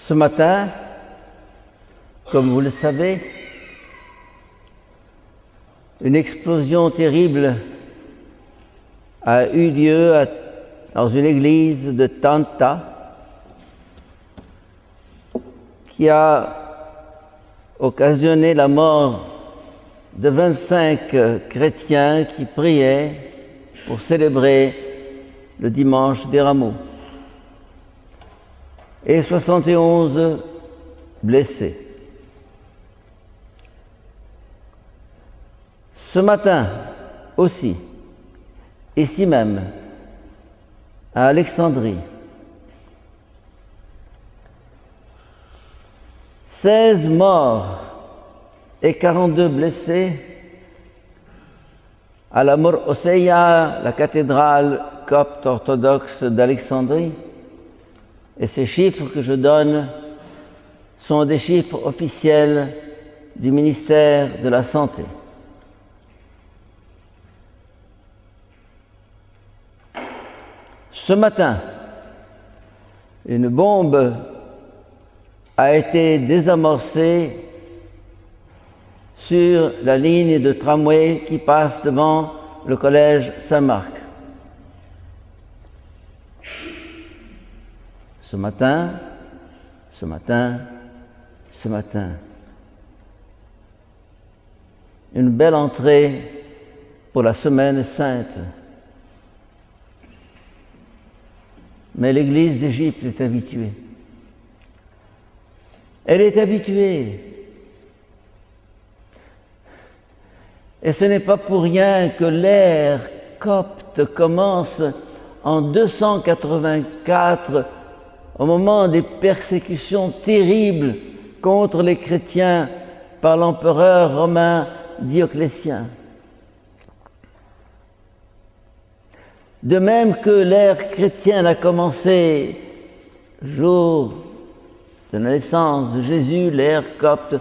Ce matin, comme vous le savez, une explosion terrible a eu lieu dans une église de Tanta qui a occasionné la mort de 25 chrétiens qui priaient pour célébrer le dimanche des Rameaux et 71 blessés. Ce matin aussi, ici même, à Alexandrie, 16 morts et 42 blessés à la Mor Oseia, la cathédrale copte orthodoxe d'Alexandrie. Et ces chiffres que je donne sont des chiffres officiels du ministère de la Santé. Ce matin, une bombe a été désamorcée sur la ligne de tramway qui passe devant le collège Saint-Marc. Ce matin, une belle entrée pour la Semaine Sainte. Mais l'Église d'Égypte est habituée. Elle est habituée. Et ce n'est pas pour rien que l'ère copte commence en 284, au moment des persécutions terribles contre les chrétiens par l'empereur romain Dioclétien. De même que l'ère chrétienne a commencé le jour de la naissance de Jésus, l'ère copte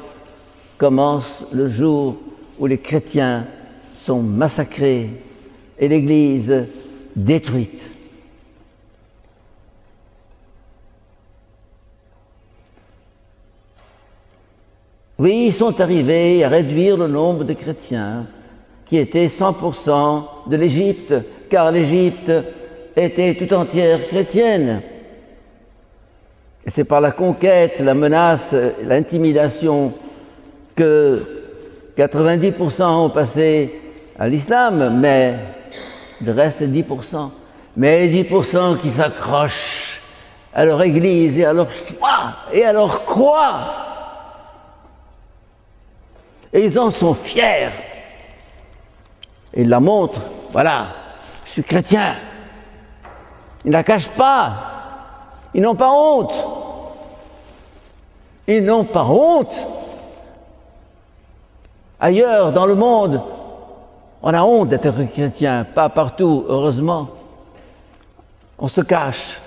commence le jour où les chrétiens sont massacrés et l'Église détruite. Oui, ils sont arrivés à réduire le nombre de chrétiens qui étaient 100% de l'Égypte, car l'Égypte était tout entière chrétienne. Et c'est par la conquête, la menace, l'intimidation que 90% ont passé à l'islam, mais le reste c'est 10%. Mais les 10% qui s'accrochent à leur église et à leur foi et à leur croix. Et ils en sont fiers. Et ils la montrent. Voilà, je suis chrétien. Ils ne la cachent pas. Ils n'ont pas honte. Ils n'ont pas honte. Ailleurs, dans le monde, on a honte d'être chrétien. Pas partout, heureusement. On se cache.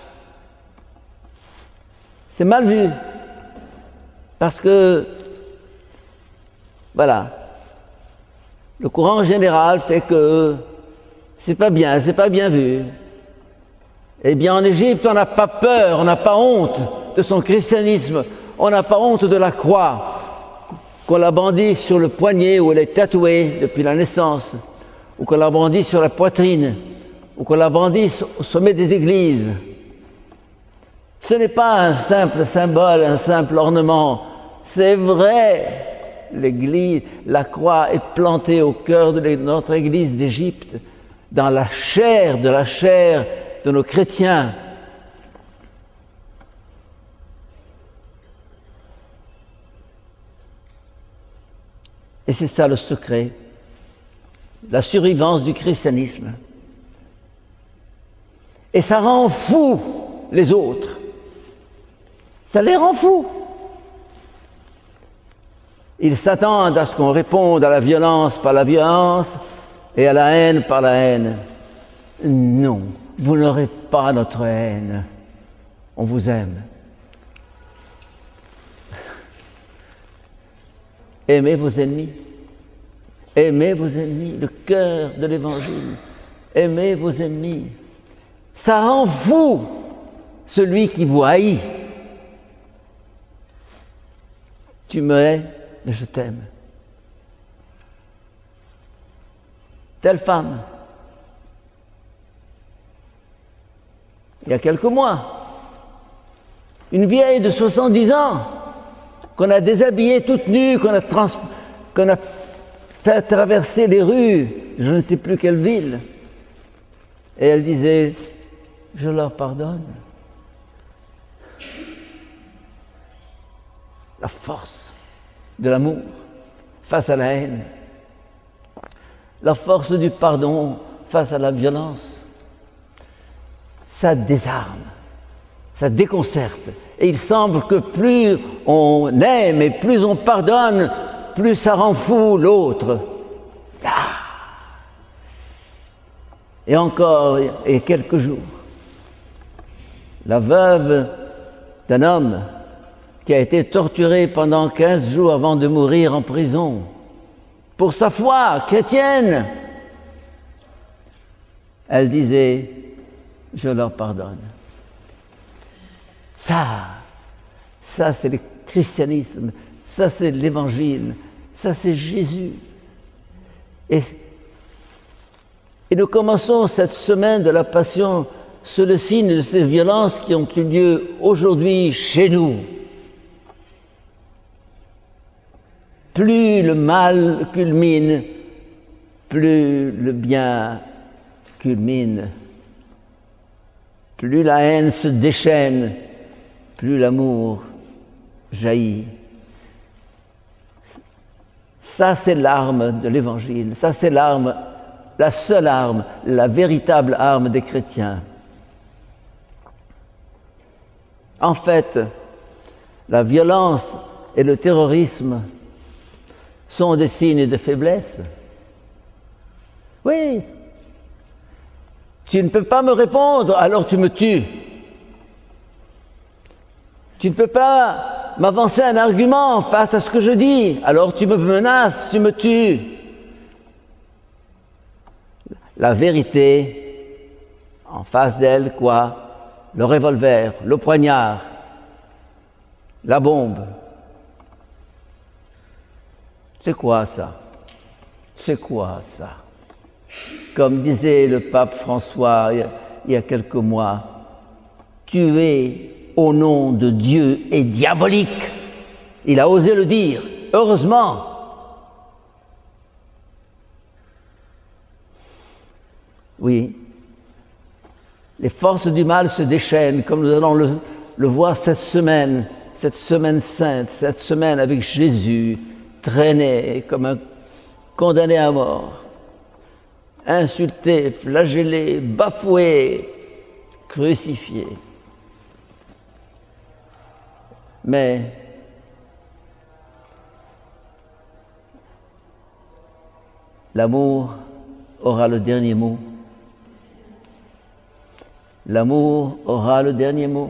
C'est mal vu. Parce que, voilà, le courant général fait que c'est pas bien vu. Eh bien, en Égypte, on n'a pas peur, on n'a pas honte de son christianisme, on n'a pas honte de la croix, qu'on la brandit sur le poignet où elle est tatouée depuis la naissance, ou qu'on la brandit sur la poitrine, ou qu'on la brandit au sommet des églises. Ce n'est pas un simple symbole, un simple ornement, c'est vrai. L'église, la croix est plantée au cœur de notre église d'Égypte, dans la chair de nos chrétiens. Et c'est ça le secret, la survivance du christianisme. Et ça rend fou les autres. Ça les rend fous. Ils s'attendent à ce qu'on réponde à la violence par la violence et à la haine par la haine. Non, vous n'aurez pas notre haine. On vous aime. Aimez vos ennemis. Aimez vos ennemis, le cœur de l'Évangile. Aimez vos ennemis. Ça rend fou celui qui vous haït. Tu me hais, mais je t'aime. Telle femme, il y a quelques mois, une vieille de 70 ans, qu'on a déshabillée toute nue, qu'on a fait traverser les rues, je ne sais plus quelle ville. Et elle disait, je leur pardonne. La force de l'amour face à la haine. La force du pardon face à la violence. Ça désarme, ça déconcerte. Et il semble que plus on aime et plus on pardonne, plus ça rend fou l'autre. Ah. Et encore, et quelques jours, la veuve d'un homme qui a été torturé pendant 15 jours avant de mourir en prison pour sa foi chrétienne, elle disait, je leur pardonne. Ça c'est le christianisme, ça c'est l'évangile, ça c'est Jésus. Et nous commençons cette semaine de la Passion sous le signe de ces violences qui ont eu lieu aujourd'hui chez nous. Plus le mal culmine, plus le bien culmine. Plus la haine se déchaîne, plus l'amour jaillit. Ça, c'est l'arme de l'Évangile. Ça, c'est l'arme, la seule arme, la véritable arme des chrétiens. En fait, la violence et le terrorisme sont des signes de faiblesse. Oui. Tu ne peux pas me répondre, alors tu me tues. Tu ne peux pas m'avancer un argument face à ce que je dis, alors tu me menaces, tu me tues. La vérité, en face d'elle, quoi? Le revolver, le poignard, la bombe. C'est quoi ça? C'est quoi ça? Comme disait le pape François il y a quelques mois, tuer au nom de Dieu est diabolique. Il a osé le dire, heureusement. Oui, les forces du mal se déchaînent, comme nous allons le voir cette semaine sainte, cette semaine avec Jésus, traîné comme un condamné à mort, insulté, flagellé, bafoué, crucifié. Mais l'amour aura le dernier mot. L'amour aura le dernier mot.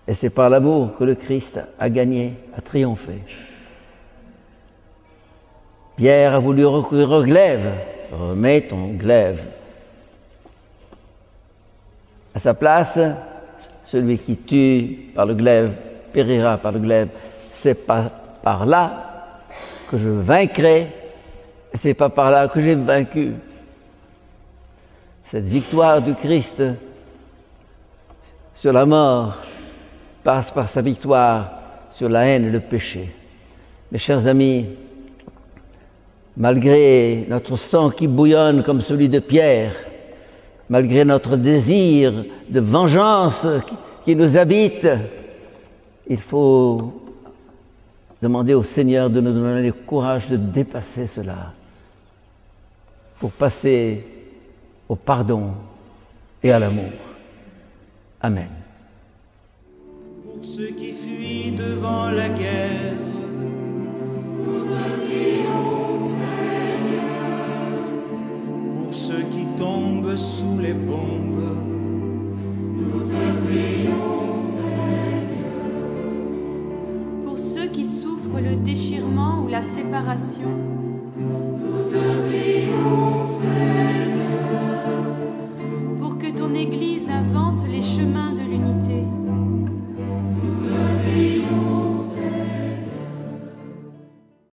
Et c'est par l'amour que le Christ a gagné, a triomphé. Pierre a voulu recourir au glaive. Remets ton glaive. À sa place, celui qui tue par le glaive périra par le glaive. C'est pas par là que je vaincrai, et c'est pas par là que j'ai vaincu. Cette victoire du Christ sur la mort passe par sa victoire sur la haine et le péché. Mes chers amis, malgré notre sang qui bouillonne comme celui de Pierre, malgré notre désir de vengeance qui nous habite, il faut demander au Seigneur de nous donner le courage de dépasser cela pour passer au pardon et à l'amour. Amen. Pour ceux qui fuient devant la guerre, nous te prions, Seigneur. Pour ceux qui tombent sous les bombes, nous te prions, Seigneur. Pour ceux qui souffrent le déchirement ou la séparation,